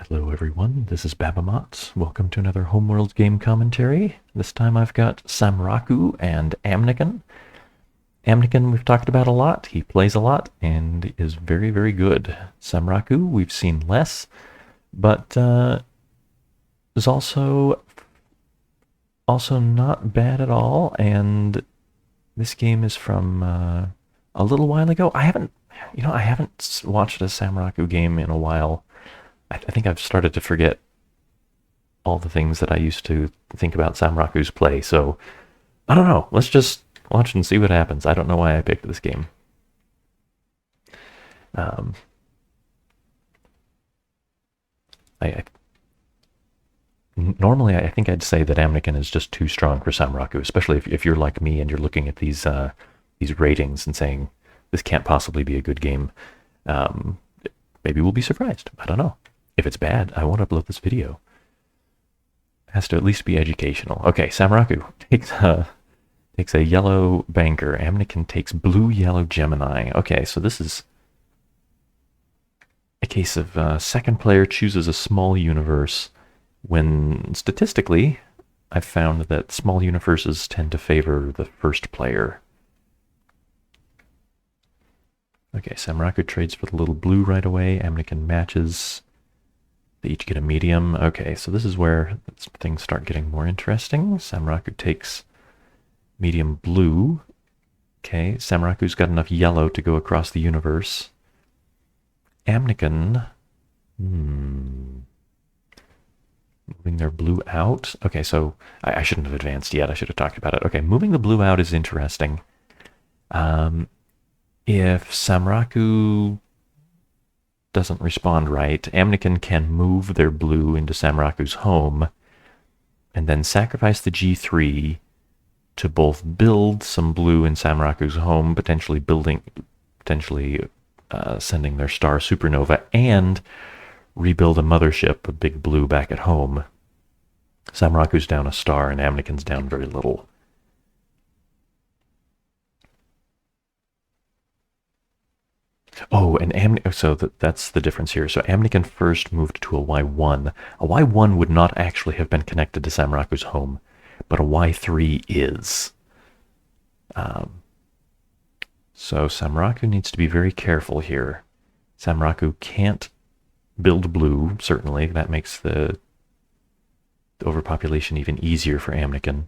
Hello everyone, this is Babamat. Welcome to another Homeworlds game commentary. This time I've got Samraku and Amnykon. Amnykon we've talked about a lot, he plays a lot, and is very, very good. Samraku we've seen less, but is also not bad at all, and this game is from a little while ago. I haven't watched a Samraku game in a while. I think I've started to forget all the things that I used to think about Samraku's play. So I don't know. Let's just watch and see what happens. I don't know why I picked this game. Um, I normally I think I'd say that Amnykon is just too strong for Samraku, especially if you're like me and you're looking at these ratings and saying this can't possibly be a good game. Um, Maybe we'll be surprised. I don't know. If it's bad, I won't upload this video. It has to at least be educational. Okay, Samraku takes a yellow banker. Amnykon takes blue, yellow Gemini. Okay, so this is a case of second player chooses a small universe when statistically I've found that small universes tend to favor the first player. Okay, Samraku trades for the little blue right away. Amnykon matches. They each get a medium. Okay, so this is where things start getting more interesting. Samraku takes medium blue. Okay, Samraku's got enough yellow to go across the universe. Amnykon, moving their blue out. Okay, so I shouldn't have advanced yet. I should have talked about it. Okay, moving the blue out is interesting. If Samraku doesn't respond right, Amnykon can move their blue into Samraku's home and then sacrifice the G3 to both build some blue in Samraku's home, potentially sending their star supernova, and rebuild a mothership, a big blue, back at home. Samraku's down a star and Amnykon's down very little. Oh, and so that's the difference here. So Amnykon first moved to a Y1. A Y1 would not actually have been connected to Samraku's home, but a Y3 is. So Samraku needs to be very careful here. Samraku can't build blue, certainly. That makes the overpopulation even easier for Amnykon.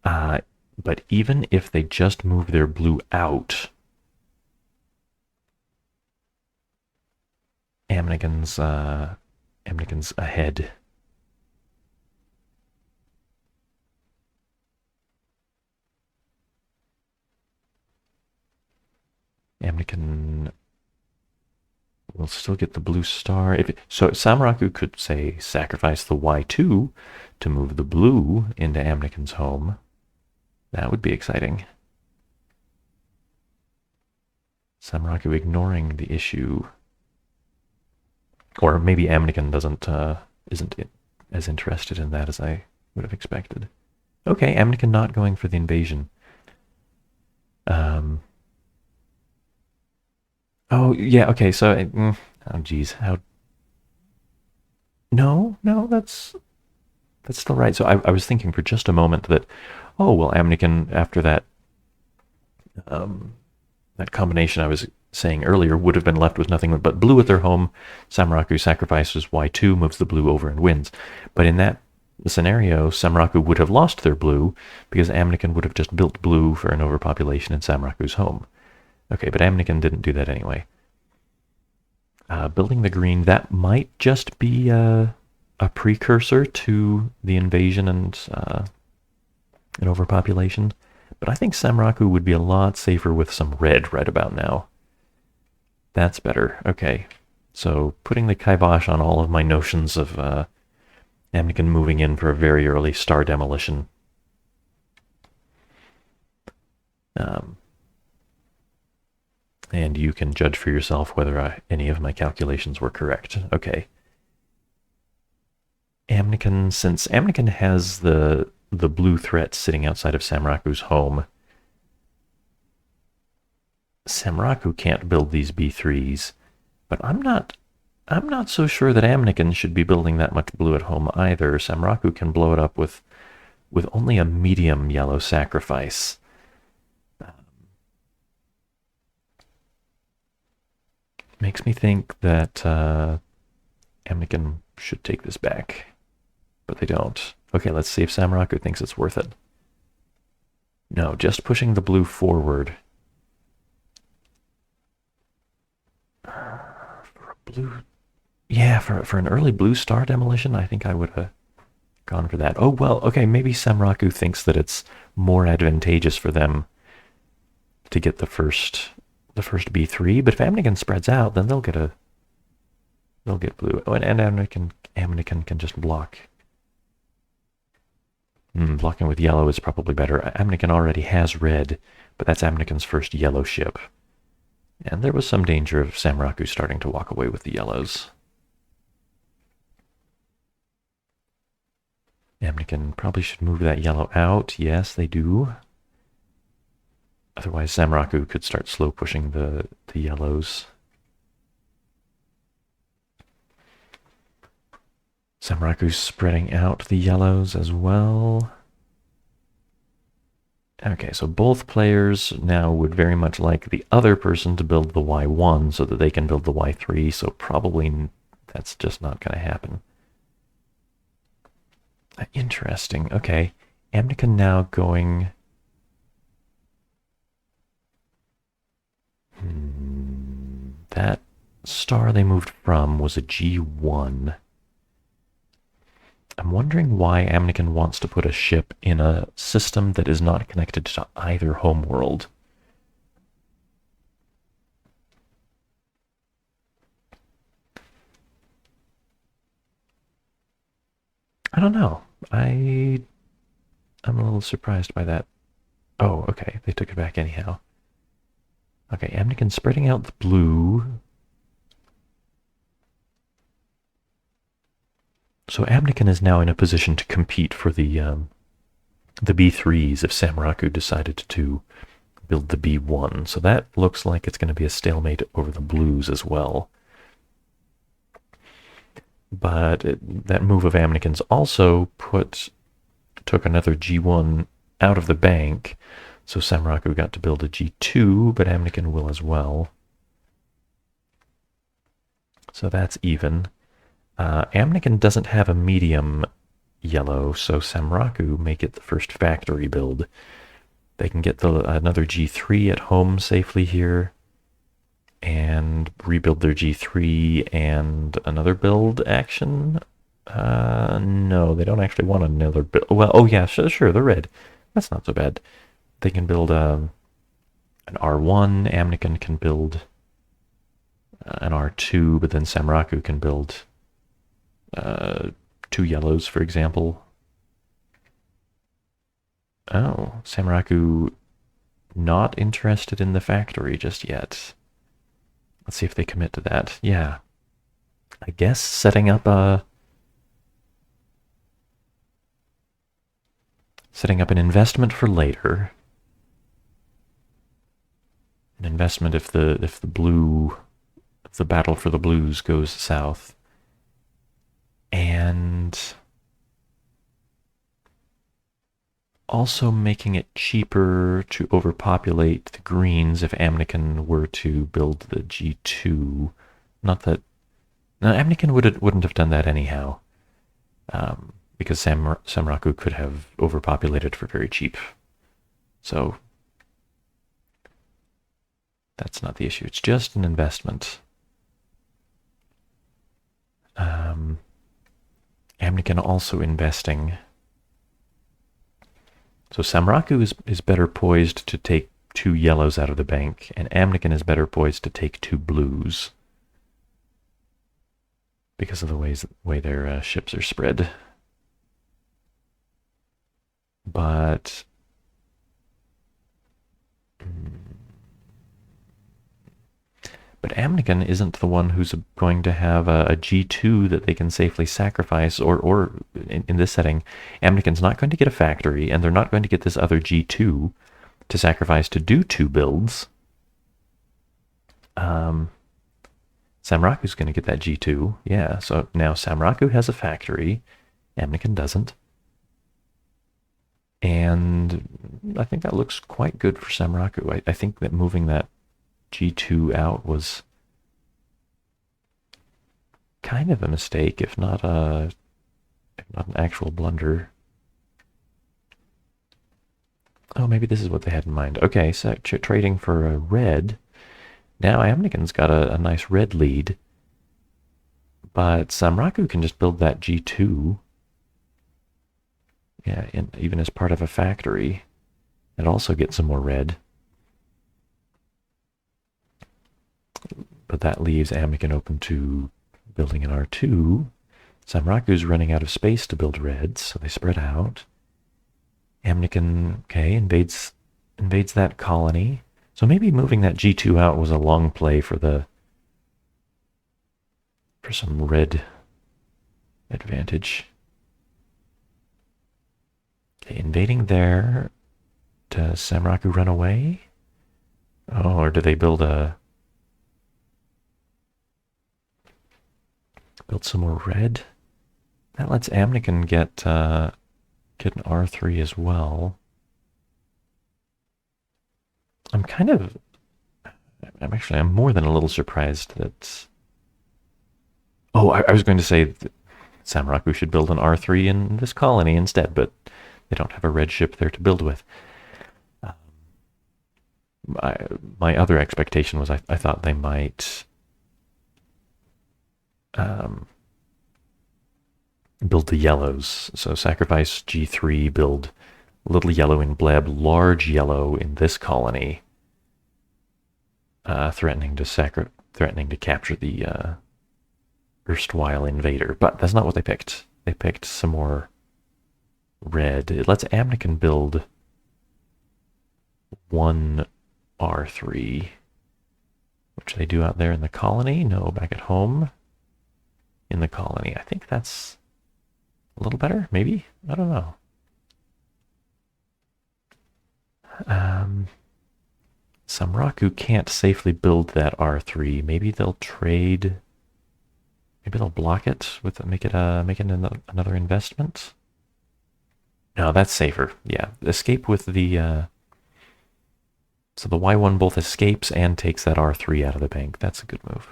But even if they just move their blue out, Amnykon's ahead. Amnykon will still get the blue star. So Samraku could, say, sacrifice the Y2 to move the blue into Amnykon's home. That would be exciting. Samraku ignoring the issue. Or maybe Amnykon isn't as interested in that as I would have expected. Okay, Amnykon not going for the invasion. Oh, yeah, okay, so... oh, geez, how... No, that's still right. So I was thinking for just a moment that, oh, well, Amnykon, after that combination I was saying earlier, would have been left with nothing but blue at their home. Samraku sacrifices Y2, moves the blue over and wins. But in that scenario, Samraku would have lost their blue because Amnykon would have just built blue for an overpopulation in Samraku's home. Okay, but Amnykon didn't do that anyway. Building the green, that might just be a precursor to the invasion and an overpopulation. But I think Samraku would be a lot safer with some red right about now. That's better. Okay. So putting the kibosh on all of my notions of Amnykon moving in for a very early star demolition. And you can judge for yourself whether any of my calculations were correct. Okay. Amnykon, since Amnykon has the blue threat sitting outside of Samraku's home, Samraku can't build these B3s, but I'm not I'm not so sure that Amnykon should be building that much blue at home either. Samraku can blow it up with only a medium yellow sacrifice. Makes me think that Amnykon should take this back, but they don't. Okay, let's see if Samraku thinks it's worth it. No, just pushing the blue forward. For a blue... Yeah, for an early blue star demolition, I think I would have gone for that. Oh, well, okay, maybe Samraku thinks that it's more advantageous for them to get the first B3, but if Amnykon spreads out, then they'll get blue. Oh, and Amnykon can just block. Blocking with yellow is probably better. Amnykon already has red, but that's Amnykon's first yellow ship. And there was some danger of Samraku starting to walk away with the yellows. Amnykon probably should move that yellow out. Yes, they do. Otherwise, Samraku could start slow pushing the yellows. Samraku's spreading out the yellows as well. Okay, so both players now would very much like the other person to build the Y1 so that they can build the Y3, so probably that's just not going to happen. Interesting. Okay, Amnykon now going... That star they moved from was a G1. I'm wondering why Amnykon wants to put a ship in a system that is not connected to either homeworld. I don't know. I'm a little surprised by that. Oh, okay. They took it back anyhow. Okay, Amnykon spreading out the blue. So Amnykon is now in a position to compete for the B3s if Samraku decided to build the B1. So that looks like it's going to be a stalemate over the blues as well. But that move of Amnykon's also took another G1 out of the bank. So Samraku got to build a G2, but Amnykon will as well. So that's even. Amnykon doesn't have a medium yellow, so Samraku may get the first factory build. They can get another G3 at home safely here and rebuild their G3 and another build action. No, they don't actually want another build. Well, oh yeah, sure, the red. That's not so bad. They can build an R1. Amnykon can build an R2, but then Samraku can build 2 yellows, for example. Oh, Samraku not interested in the factory just yet. Let's see if they commit to that. Yeah. I guess setting up an investment for later. An investment if the battle for the blues goes south. And also making it cheaper to overpopulate the greens if Amnykon were to build the G2. Not that... No, Amnykon wouldn't have done that anyhow. Because Samraku could have overpopulated for very cheap. So that's not the issue. It's just an investment. Amnykon also investing. So Samraku is better poised to take 2 yellows out of the bank, and Amnykon is better poised to take 2 blues because of the way their ships are spread. But Amnykon isn't the one who's going to have a G2 that they can safely sacrifice, or in this setting, Amnykon's not going to get a factory, and they're not going to get this other G2 to sacrifice to do 2 builds. Samraku's going to get that G2. Yeah, so now Samraku has a factory. Amnykon doesn't. And I think that looks quite good for Samraku. I think that moving that G2 out was kind of a mistake, if not an actual blunder. Oh, maybe this is what they had in mind. Okay, so trading for a red. Now Amnykon's got a nice red lead. But Samraku can just build that G2. Yeah, even as part of a factory. And also get some more red. But that leaves Amnykon open to building an R2. Samraku's running out of space to build reds, so they spread out. Amnykon, okay, invades that colony. So maybe moving that G2 out was a long play for some red advantage. Okay, invading there. Does Samraku run away? Oh, or do they build some more red? That lets Amnykon get an R3 as well. I'm more than a little surprised that... Oh, I was going to say that Samraku should build an R3 in this colony instead, but they don't have a red ship there to build with. My other expectation was I thought they might build the yellows. So sacrifice G3, build little yellow in Bleb, large yellow in this colony, threatening to capture the erstwhile invader. But that's not what they picked. They picked some more red. It lets Amnykon build one R3, which they do out there in the colony. No, back at home in the colony. I think that's a little better, maybe? I don't know. Samraku can't safely build that R3. Maybe they'll trade. Maybe they'll block it with make it another investment. No, that's safer. Yeah, escape with the. So the Y1 both escapes and takes that R3 out of the bank. That's a good move.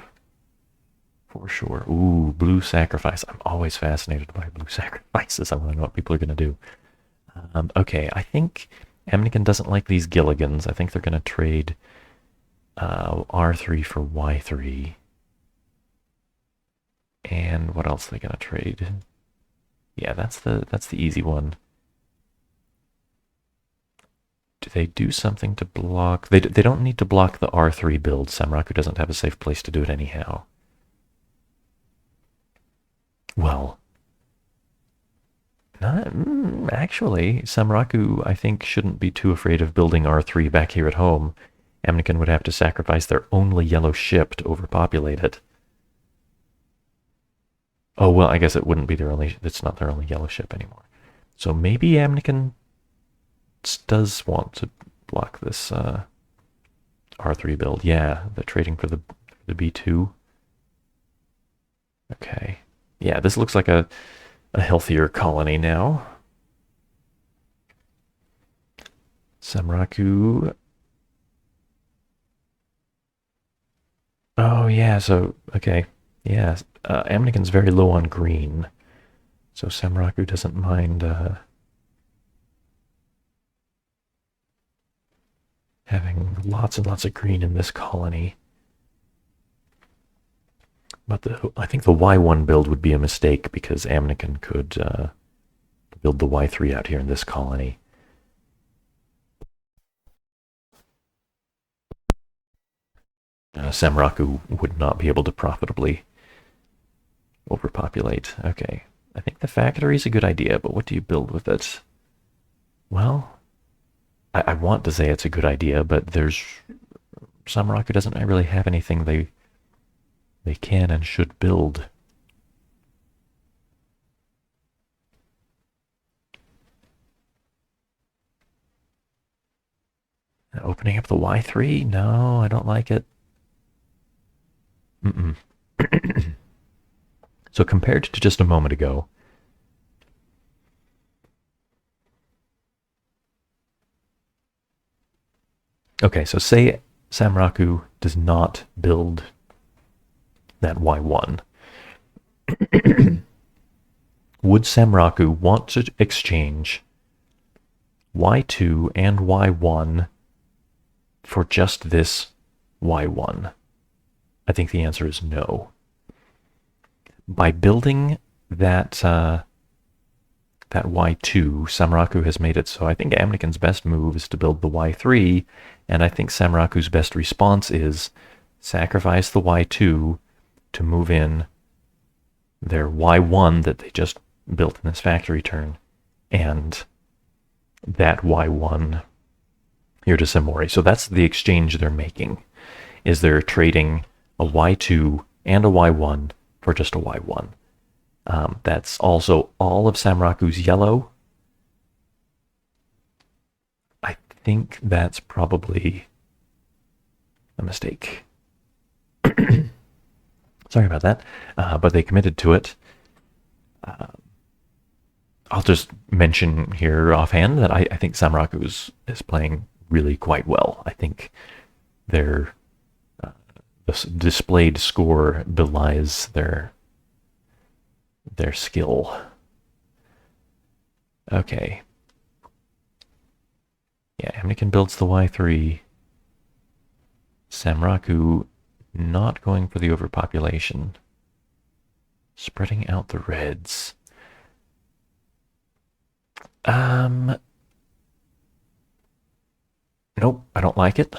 For sure. Ooh, blue sacrifice. I'm always fascinated by blue sacrifices. I want to know what people are going to do. Okay, I think Amnykon doesn't like these Gilligans. I think they're going to trade R3 for Y3. And what else are they going to trade? Yeah, that's the easy one. Do they do something to block? They don't need to block the R3 build. Samraku doesn't have a safe place to do it anyhow. Well, actually, Samraku, I think, shouldn't be too afraid of building R3 back here at home. Amnykon would have to sacrifice their only yellow ship to overpopulate it. Oh, well, I guess it wouldn't be it's not their only yellow ship anymore. So maybe Amnykon does want to block this R3 build. Yeah, they're trading for the B2. Okay. Yeah, this looks like a healthier colony now. Samraku. Oh, yeah, so, okay. Yeah, Amnykon's very low on green. So Samraku doesn't mind having lots and lots of green in this colony. But I think the Y1 build would be a mistake because Amnykon could build the Y3 out here in this colony. Samraku would not be able to profitably overpopulate. Okay, I think the factory is a good idea, but what do you build with it? Well, I want to say it's a good idea, but Samraku doesn't really have anything they can and should build. Opening up the Y3? No, I don't like it. So compared to just a moment ago, okay, so say Samraku does not build that Y1. Would Samraku want to exchange Y2 and Y1 for just this Y1? I think the answer is no. By building that that Y2, Samraku has made it so I think Amnykon's best move is to build the Y3, and I think Samraku's best response is sacrifice the Y2 to move in their Y1 that they just built in this factory turn, and that Y1 here to Samori. So that's the exchange they're making, is they're trading a Y2 and a Y1 for just a Y1. That's also all of Samraku's yellow. I think that's probably a mistake. Sorry about that, but they committed to it. I'll just mention here offhand that I think Samraku is playing really quite well. I think their the displayed score belies their skill. Okay. Yeah, Amnykon builds the Y3. Samraku not going for the overpopulation. Spreading out the reds. Nope, I don't like it.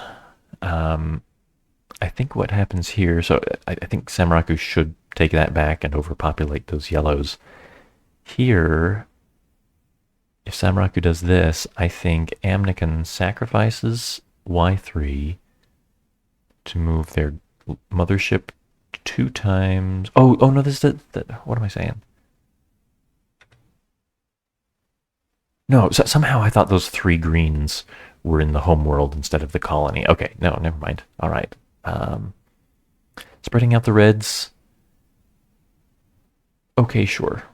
I think what happens here, so I think Samraku should take that back and overpopulate those yellows. Here, if Samraku does this, I think Amnykon sacrifices Y3 to move their mothership 2 times. Oh no, this is what am I saying? No, somehow I thought those 3 greens were in the homeworld instead of the colony. Okay, no, never mind. All right. Spreading out the reds. Okay, sure.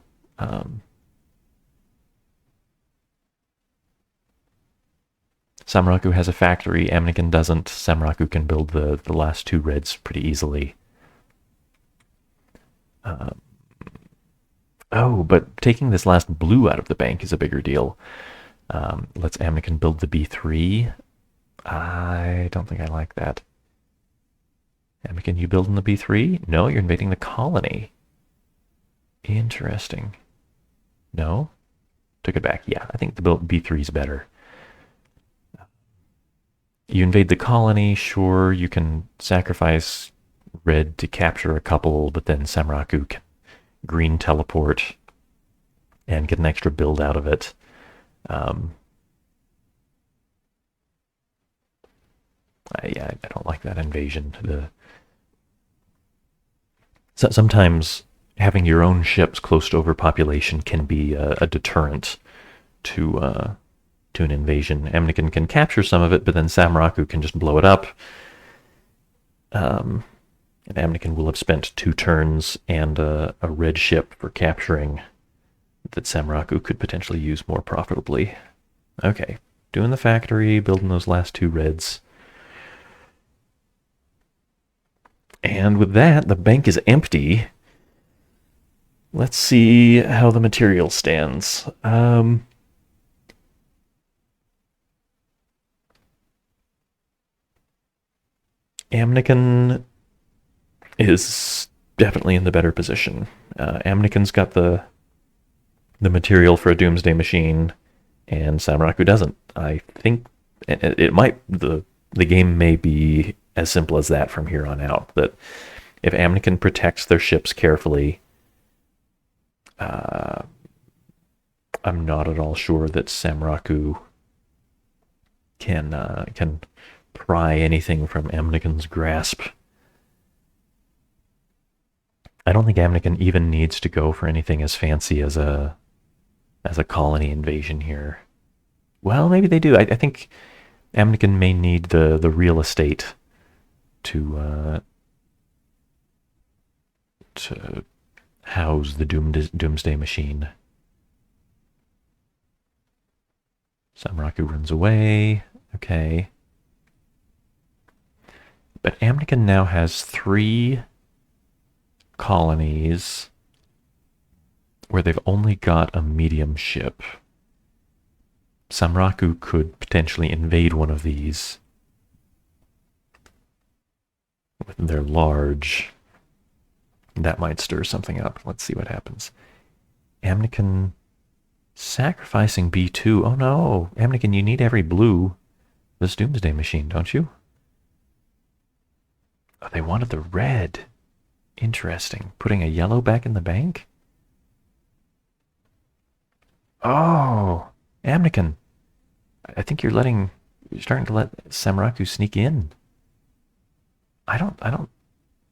Samraku has a factory. Amnykon doesn't. Samraku can build the last 2 reds pretty easily. Oh, but taking this last blue out of the bank is a bigger deal. Let's Amnykon build the B3. I don't think I like that. Amnykon, you building the B3? No, you're invading the colony. Interesting. No? Took it back. Yeah, I think the B3 is better. You invade the colony, sure, you can sacrifice red to capture a couple, but then Samraku can green teleport and get an extra build out of it. Yeah, I don't like that invasion. Sometimes having your own ships close to overpopulation can be a deterrent to an invasion. Amnykon can capture some of it, but then Samraku can just blow it up. And Amnykon will have spent 2 turns and a red ship for capturing that Samraku could potentially use more profitably. Okay, doing the factory, building those last 2 reds. And with that, the bank is empty. Let's see how the material stands. Amnykon is definitely in the better position. Amnykon's got the material for a doomsday machine, and Samraku doesn't. I think it might the game may be as simple as that from here on out. That if Amnykon protects their ships carefully, I'm not at all sure that Samraku can pry anything from Amnykon's grasp. I don't think Amnykon even needs to go for anything as fancy as a colony invasion here. Well, maybe they do. I think Amnykon may need the real estate to to house the doomsday machine. Samraku runs away. Okay. But Amnykon now has 3 colonies where they've only got a medium ship. Samraku could potentially invade one of these with their large. That might stir something up. Let's see what happens. Amnykon sacrificing B2. Oh no, Amnykon, you need every blue this doomsday machine, don't you? Oh, they wanted the red. Interesting. Putting a yellow back in the bank? Oh, Amnykon. I think you're starting to let Samraku sneak in. I don't,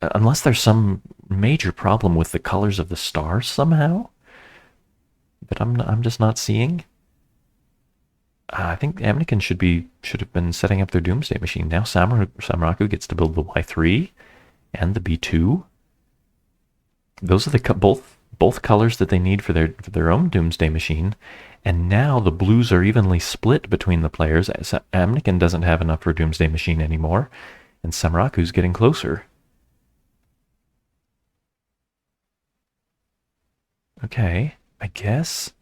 unless there's some major problem with the colors of the stars somehow that I'm just not seeing. I think Amnykon should have been setting up their doomsday machine. Now Samraku gets to build the Y3 and the B2. Those are the both colors that they need for their own doomsday machine. And now the blues are evenly split between the players. Amnykon doesn't have enough for a doomsday machine anymore, and Samraku's getting closer. Okay, I guess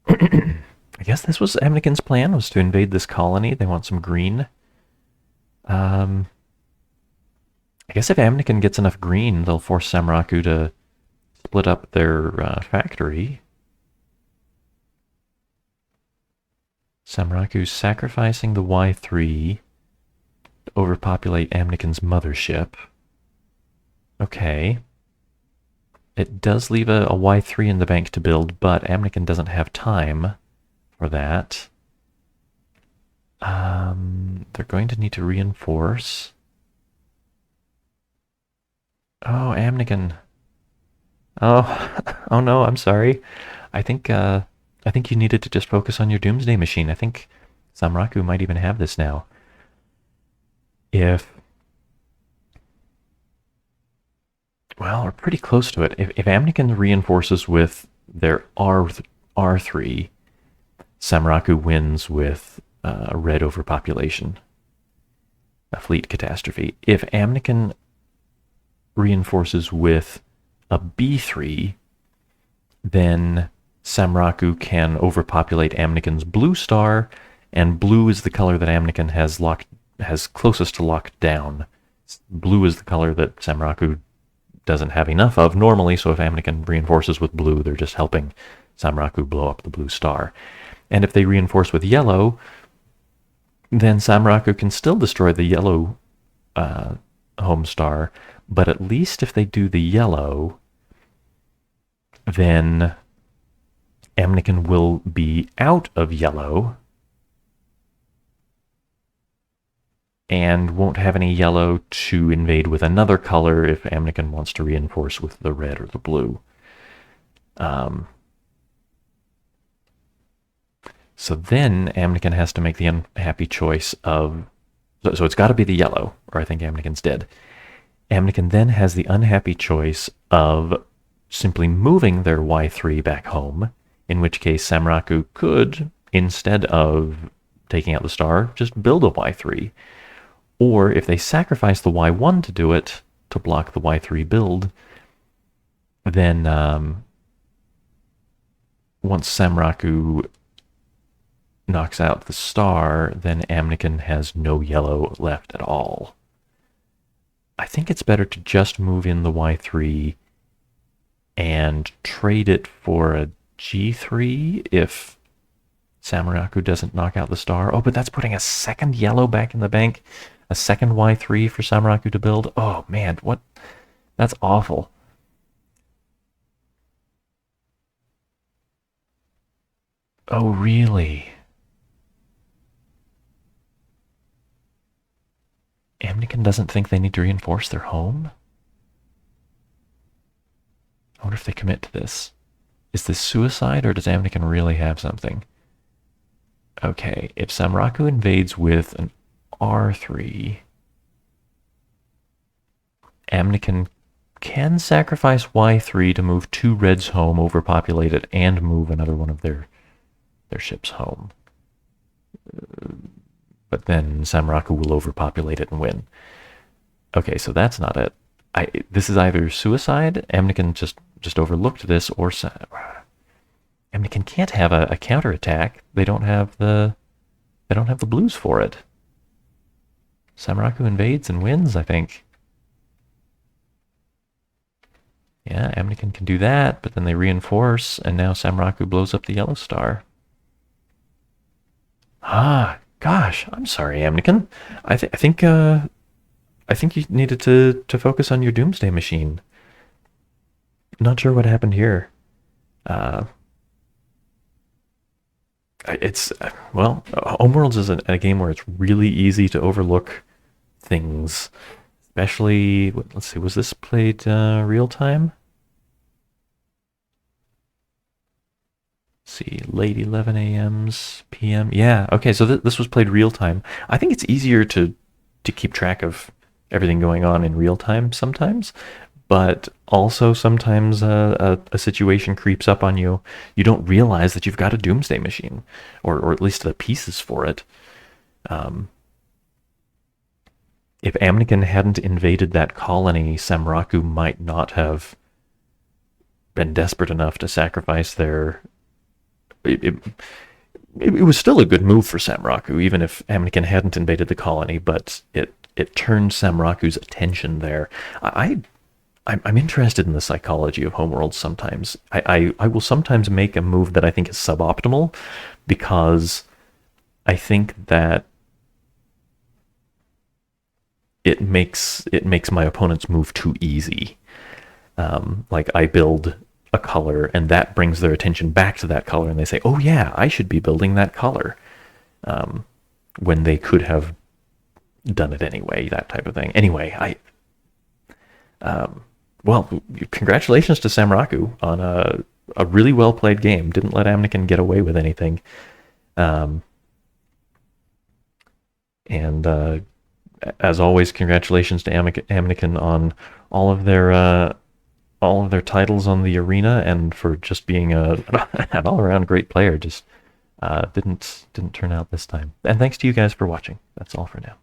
this was Amnykon's plan, was to invade this colony. They want some green. I guess if Amnykon gets enough green, they'll force Samraku to split up their factory. Samraku's sacrificing the Y3 to overpopulate Amnykon's mothership. Okay. It does leave a Y3 in the bank to build, but Amnykon doesn't have time for that. They're going to need to reinforce. Oh, Amnykon. Oh, oh no, I'm sorry. I think you needed to just focus on your doomsday machine. I think Samraku might even have this now. Well, we're pretty close to it. If Amnykon reinforces with their R3, Samraku wins with a red overpopulation, a fleet catastrophe. If Amnykon reinforces with a B3, then Samraku can overpopulate Amnykon's blue star, and blue is the color that Amnykon has closest to locked down. Blue is the color that Samraku doesn't have enough of normally, so if Amnykon reinforces with blue, they're just helping Samraku blow up the blue star. And if they reinforce with yellow, then Samraku can still destroy the yellow home star, but at least if they do the yellow, then Amnykon will be out of yellow and won't have any yellow to invade with another color if Amnykon wants to reinforce with the red or the blue. So then Amnykon has to make the unhappy choice of... So it's got to be the yellow, or I think Amnykon's dead. Amnykon then has the unhappy choice of simply moving their Y3 back home, in which case Samraku could, instead of taking out the star, just build a Y3. Or if they sacrifice the Y1 to do it, to block the Y3 build, then once Samraku knocks out the star, then Amnykon has no yellow left at all. I think it's better to just move in the Y3 and trade it for a G3 if Samraku doesn't knock out the star. Oh, but that's putting a second yellow back in the bank. A second Y3 for Samraku to build. Oh, man, what? That's awful. Oh, really? Amnykon doesn't think they need to reinforce their home? I wonder if they commit to this. Is this suicide, or does Amnykon really have something? Okay, if Samraku invades with an R3, Amnykon can sacrifice Y3 to move 2 reds home, overpopulate it, and move another one of their ships home. But then Samraku will overpopulate it and win. Okay, so that's not it. This is either suicide. Amnykon just overlooked this, or Amnykon can't have a counterattack. They don't have the blues for it. Samraku invades and wins, I think. Yeah, Amnykon can do that, but then they reinforce, and now Samraku blows up the yellow star. Ah, gosh, I'm sorry, Amnykon. I think you needed to focus on your doomsday machine. Not sure what happened here. Homeworlds is a game where it's really easy to overlook things, especially. Let's see, was this played real time? Let's see, late 11 a.m.s, p.m. Yeah, okay, so this was played real time. I think it's easier to keep track of everything going on in real time sometimes, but also sometimes a situation creeps up on you. You don't realize that you've got a doomsday machine, or at least the pieces for it. If Amnykon hadn't invaded that colony, Samraku might not have been desperate enough to sacrifice their... It was still a good move for Samraku, even if Amnykon hadn't invaded the colony, but it turned Samraku's attention there. I'm interested in the psychology of Homeworlds sometimes. I will sometimes make a move that I think is suboptimal because I think that it makes my opponent's move too easy. Like I build a color and that brings their attention back to that color and they say, oh yeah, I should be building that color, when they could have done it anyway, that type of thing. Anyway, congratulations to Samraku on a really well played game. Didn't let Amnykon get away with anything. And as always, congratulations to Amnykon on all of their titles on the arena, and for just being an all-around great player. Just didn't turn out this time. And thanks to you guys for watching. That's all for now.